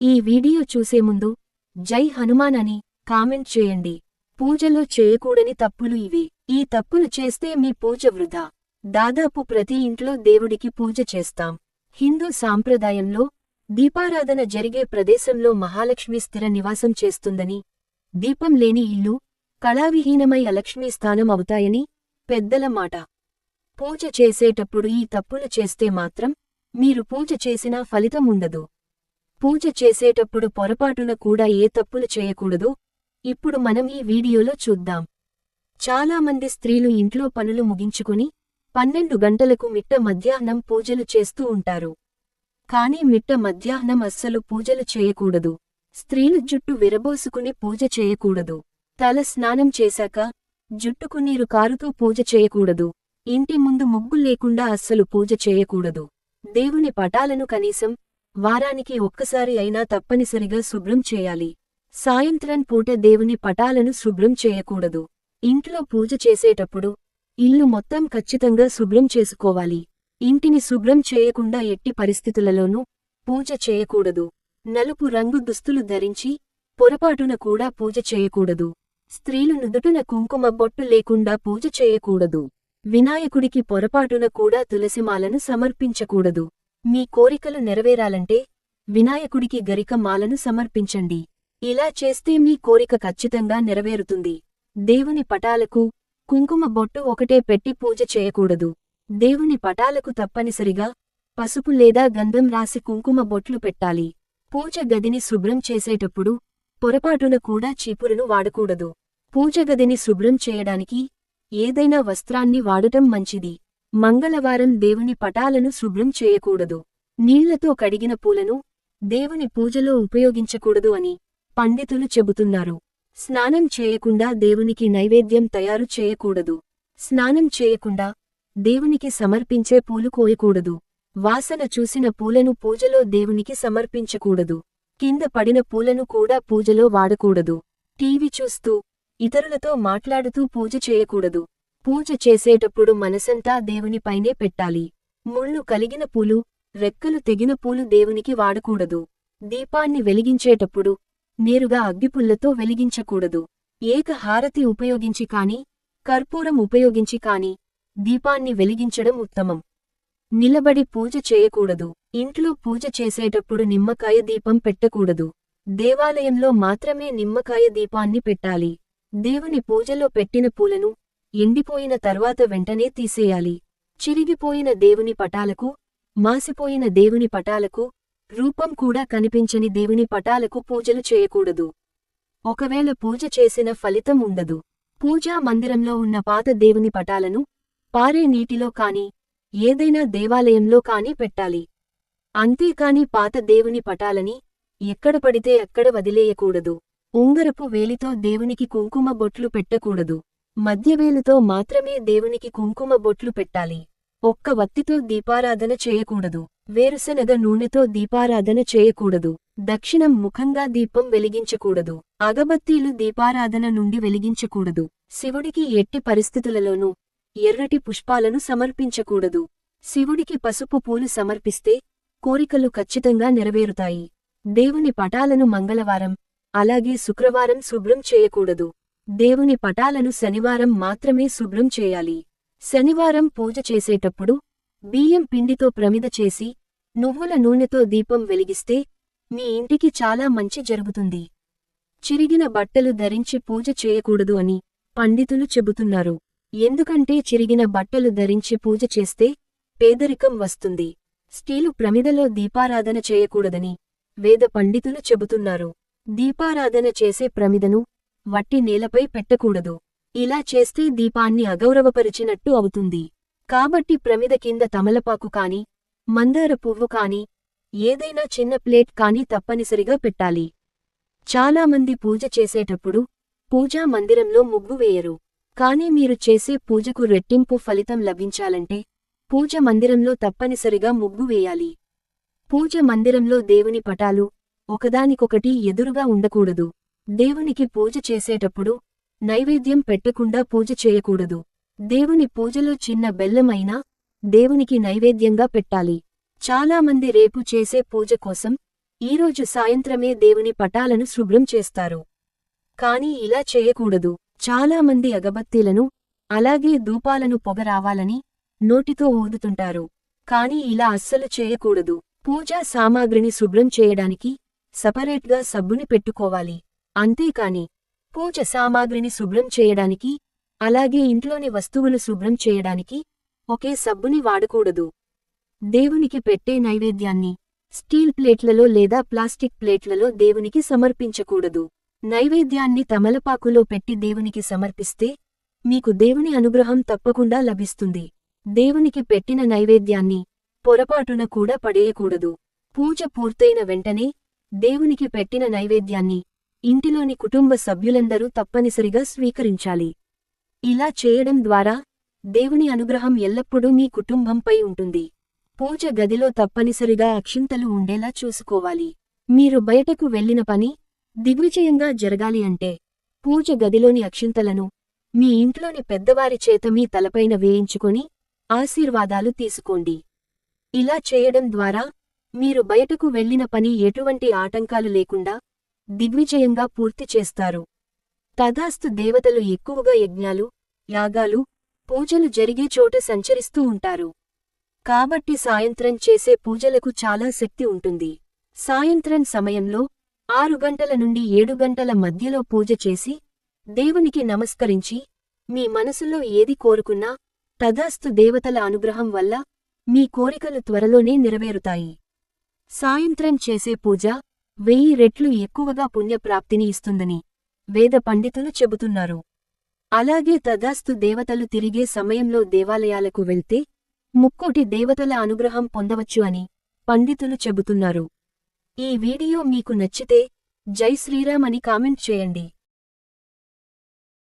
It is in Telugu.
ఈ వీడియో చూసే ముందు జై హనుమాన్ అని కామెంట్ చేయండి. పూజలో చేయకూడని తప్పులు ఇవి. ఈ తప్పులు చేస్తే మీ పూజ వృధా. దాదాపు ప్రతి ఇంట్లో దేవుడికి పూజ చేస్తాం. హిందూ సాంప్రదాయంలో దీపారాధన జరిగే ప్రదేశంలో మహాలక్ష్మి స్థిర నివాసం చేస్తుందని, దీపం లేని ఇల్లు కళావిహీనమై అలక్ష్మీ స్థానం అవుతాయని పెద్దల మాట. పూజ చేసేటప్పుడు ఈ తప్పులు చేస్తే మాత్రం మీరు పూజ చేసినా ఫలితం ఉండదు. పూజ చేసేటప్పుడు పొరపాటున కూడా ఏ తప్పులు చేయకూడదు ఇప్పుడు మనం ఈ వీడియోలో చూద్దాం. చాలామంది స్త్రీలు ఇంట్లో పనులు ముగించుకుని 12 గంటలకు మిట్ట మధ్యాహ్నం పూజలు చేస్తూ ఉంటారు. కానీ మిట్ట మధ్యాహ్నం అస్సలు పూజలు చేయకూడదు. స్త్రీలు జుట్టు విరబోసుకుని పూజ చేయకూడదు. తల స్నానం చేశాక జుట్టుకు నీరు కారుతూ పూజ చేయకూడదు. ఇంటి ముందు ముగ్గు లేకుండా అస్సలు పూజ చేయకూడదు. దేవుని పటాలను కనీసం వారానికి ఒక్కసారి అయినా తప్పనిసరిగా శుభ్రం చేయాలి. సాయంత్రం పూట దేవుని పటాలను శుభ్రం చేయకూడదు. ఇంట్లో పూజ చేసేటప్పుడు ఇల్లు మొత్తం ఖచ్చితంగా శుభ్రం చేసుకోవాలి. ఇంటిని శుభ్రం చేయకుండా ఎట్టి పరిస్థితులలోనూ పూజ చేయకూడదు. నలుపు రంగు దుస్తులు ధరించి పొరపాటున కూడా పూజ చేయకూడదు. స్త్రీలు నుదుటున కుంకుమ బొట్టు లేకుండా పూజ చేయకూడదు. వినాయకుడికి పొరపాటున కూడా తులసిమాలను సమర్పించకూడదు. మీ కోరికలు నెరవేరాలంటే వినాయకుడికి గరిక మాలను సమర్పించండి. ఇలా చేస్తే మీ కోరిక ఖచ్చితంగా నెరవేరుతుంది. దేవుని పటాలకు కుంకుమ బొట్టు ఒకటే పెట్టి పూజ చేయకూడదు. దేవుని పటాలకు తప్పనిసరిగా పసుపు లేదా గంధం రాసి కుంకుమ బొట్లు పెట్టాలి. పూజ గదిని శుభ్రం చేసేటప్పుడు పొరపాటున కూడా చీపురును వాడకూడదు. పూజ గదిని శుభ్రం చేయడానికి ఏదైనా వస్త్రాన్ని వాడటం మంచిది. మంగళవారం దేవుని పటాలను శుభ్రం చేయకూడదు. నీళ్లతో కడిగిన పూలను దేవుని పూజలో ఉపయోగించకూడదు అని పండితులు చెబుతున్నారు. స్నానం చేయకుండా దేవునికి నైవేద్యం తయారు చేయకూడదు. స్నానం చేయకుండా దేవునికి సమర్పించే పూలు కోయకూడదు. వాసన చూసిన పూలను పూజలో దేవునికి సమర్పించకూడదు. కింద పడిన పూలను కూడా పూజలో వాడకూడదు. టీవీ చూస్తూ ఇతరులతో మాట్లాడుతూ పూజ చేయకూడదు. పూజ చేసేటప్పుడు మనసంతా దేవునిపైనే పెట్టాలి. ముళ్ళు కలిగిన పూలు, రెక్కలు తెగిన పూలు దేవునికి వాడకూడదు. దీపాన్ని వెలిగించేటప్పుడు నేరుగా అగ్గిపుల్లతో వెలిగించకూడదు. ఏక హారతి ఉపయోగించి కాని, కర్పూరం ఉపయోగించి కాని దీపాన్ని వెలిగించడం ఉత్తమం. నిలబడి పూజ చేయకూడదు. ఇంట్లో పూజ చేసేటప్పుడు నిమ్మకాయ దీపం పెట్టకూడదు. దేవాలయంలో మాత్రమే నిమ్మకాయ దీపాన్ని పెట్టాలి. దేవుని పూజలో పెట్టిన పూలను ఎండిపోయిన తర్వాత వెంటనే తీసేయాలి. చిరిగిపోయిన దేవుని పటాలకు, మాసిపోయిన దేవుని పటాలకు, రూపం కూడా కనిపించని దేవుని పటాలకు పూజలు చేయకూడదు. ఒకవేళ పూజ చేసిన ఫలితం ఉండదు. పూజా మందిరంలో ఉన్న పాత దేవుని పటాలను పారే నీటిలో కాని, ఏదైనా దేవాలయంలో కాని పెట్టాలి. అంతేకాని పాత దేవుని పటాలని ఎక్కడ పడితే అక్కడ వదిలేయకూడదు. ఉంగరపు వేలితో దేవునికి కుంకుమ బొట్లు పెట్టకూడదు. మధ్యవేలుతో మాత్రమే దేవునికి కుంకుమ బొట్లు పెట్టాలి. ఒక్క వత్తితో దీపారాధన చేయకూడదు. వేరుశనగ నూనెతో దీపారాధన చేయకూడదు. దక్షిణం ముఖంగా దీపం వెలిగించకూడదు. అగబత్తీలు దీపారాధన నుండి వెలిగించకూడదు. శివుడికి ఎట్టి పరిస్థితులలోనూ ఎర్రటి పుష్పాలను సమర్పించకూడదు. శివుడికి పసుపు పూలు సమర్పిస్తే కోరికలు ఖచ్చితంగా నెరవేరుతాయి. దేవుని పటాలను మంగళవారం, అలాగే శుక్రవారం శుభ్రం చేయకూడదు. దేవుని పటాలను శనివారం మాత్రమే శుభ్రం చేయాలి. శనివారం పూజ చేసేటప్పుడు బియ్యం పిండితో ప్రమిద చేసి నువ్వుల నూనెతో దీపం వెలిగిస్తే మీ ఇంటికి చాలా మంచి జరుగుతుంది. చిరిగిన బట్టలు ధరించి పూజ చేయకూడదు అని పండితులు చెబుతున్నారు. ఎందుకంటే చిరిగిన బట్టలు ధరించి పూజ చేస్తే పేదరికం వస్తుంది. స్టీలు ప్రమిదలో దీపారాధన చేయకూడదని వేద పండితులు చెబుతున్నారు. దీపారాధన చేసే ప్రమిదను వట్టి నేలపై పెట్టకూడదు. ఇలా చేస్తే దీపాన్ని అగౌరవపరిచినట్టు అవుతుంది. కాబట్టి ప్రమిద కింద తమలపాకు కాని, మందార పువ్వు కాని, ఏదైనా చిన్న ప్లేట్ కాని తప్పనిసరిగా పెట్టాలి. చాలామంది పూజ చేసేటప్పుడు పూజా మందిరంలో ముగ్గు వేయరు. కానీ మీరు చేసే పూజకు రెట్టింపు ఫలితం లభించాలంటే పూజ మందిరంలో తప్పనిసరిగా ముగ్గు వేయాలి. పూజ మందిరంలో దేవుని పటాలు ఒకదానికొకటి ఎదురుగా ఉండకూడదు. దేవునికి పూజ చేసేటప్పుడు నైవేద్యం పెట్టకుండా పూజ చేయకూడదు. దేవుని పూజలో చిన్న బెల్లం అయినా దేవునికి నైవేద్యంగా పెట్టాలి. చాలామంది రేపు చేసే పూజ కోసం ఈరోజు సాయంత్రమే దేవుని పటాలను శుభ్రం చేస్తారు. కానీ ఇలా చేయకూడదు. చాలామంది అగబత్తీలను, అలాగే ధూపాలను పొగ రావాలని నోటితో ఊదుతుంటారు. కాని ఇలా అస్సలు చేయకూడదు. పూజా సామాగ్రిని శుభ్రం చేయడానికి సపరేట్గా సబ్బుని పెట్టుకోవాలి. అంతేకాని పూజ సామాగ్రిని శుభ్రం చేయడానికి, అలాగే ఇంట్లోని వస్తువులు శుభ్రం చేయడానికి ఒకే సబ్బుని వాడకూడదు. దేవునికి పెట్టే నైవేద్యాన్ని స్టీల్ ప్లేట్లలో లేదా ప్లాస్టిక్ ప్లేట్లలో దేవునికి సమర్పించకూడదు. నైవేద్యాన్ని తమలపాకులో పెట్టి దేవునికి సమర్పిస్తే మీకు దేవుని అనుగ్రహం తప్పకుండా లభిస్తుంది. దేవునికి పెట్టిన నైవేద్యాన్ని పొరపాటున కూడా పడేయకూడదు. పూజ పూర్తయిన వెంటనే దేవునికి పెట్టిన నైవేద్యాన్ని ఇంటిలోని కుటుంబ సభ్యులందరూ తప్పనిసరిగా స్వీకరించాలి. ఇలా చేయడం ద్వారా దేవుని అనుగ్రహం ఎల్లప్పుడూ మీ కుటుంబంపై ఉంటుంది. పూజ గదిలో తప్పనిసరిగా అక్షింతలు ఉండేలా చూసుకోవాలి. మీరు బయటకు వెళ్లిన పని దిగ్విజయంగా జరగాలి అంటే పూజ గదిలోని అక్షింతలను మీ ఇంట్లోని పెద్దవారి చేత మీ తలపైన వేయించుకొని ఆశీర్వాదాలు తీసుకోండి. ఇలా చేయడం ద్వారా మీరు బయటకు వెళ్లిన పని ఎటువంటి ఆటంకాలు లేకుండా దిగ్విజయంగా పూర్తి చేస్తారు. తథాస్తు దేవతలు ఎక్కువగా యజ్ఞాలు, యాగాలు, పూజలు జరిగే చోట సంచరిస్తూ ఉంటారు. కాబట్టి సాయంత్రం చేసే పూజలకు చాలా శక్తి ఉంటుంది. సాయంత్రం సమయంలో 6 గంటల నుండి 7 గంటల మధ్యలో పూజ చేసి దేవునికి నమస్కరించి మీ మనసులో ఏది కోరుకున్నా తథాస్తు దేవతల అనుగ్రహం వల్ల మీ కోరికలు త్వరలోనే నెరవేరుతాయి. సాయంత్రం చేసే పూజ 1000 రెట్లు ఎక్కువగా పుణ్యప్రాప్తిని ఇస్తుందని వేద పండితులు చెబుతున్నారు. అలాగే తథాస్తు దేవతలు తిరిగే సమయంలో దేవాలయాలకు వెళ్తే ముక్కోటి దేవతల అనుగ్రహం పొందవచ్చు అని పండితులు చెబుతున్నారు. ఈ వీడియో మీకు నచ్చితే జై శ్రీరామ్ అని కామెంట్ చేయండి.